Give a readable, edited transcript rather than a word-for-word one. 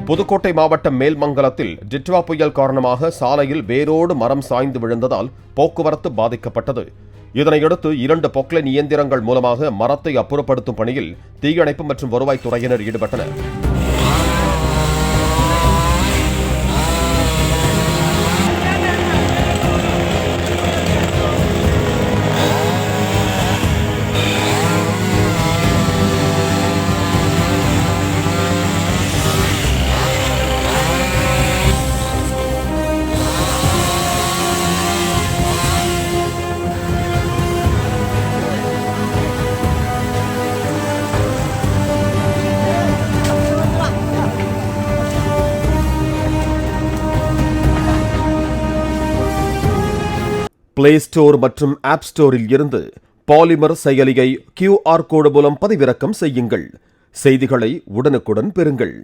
புதுக்கோட்டை மாவட்டம் மேல்மங்கலத்தில் டிட்வா புயல் காரணமாக சாலையில் வேரோடு மரம் சாய்ந்து விழுந்ததால் போக்குவரத்து பாதிக்கப்பட்டது. இதனையடுத்து 2 பொக்லைன் இயந்திரங்கள் மூலமாக மரத்தை அப்புறப்படுத்தும் பணியில் தீயணைப்பு மற்றும் வருவாய்த்துறையினர் ஈடுபட்டனர். பிளே ஸ்டோர் மற்றும் ஆப் ஸ்டோரில் இருந்து பாலிமர் செயலியை QR கோடு மூலம் பதிவிறக்கம் செய்யுங்கள். செய்திகளை உடனுக்குடன் பெறுங்கள்.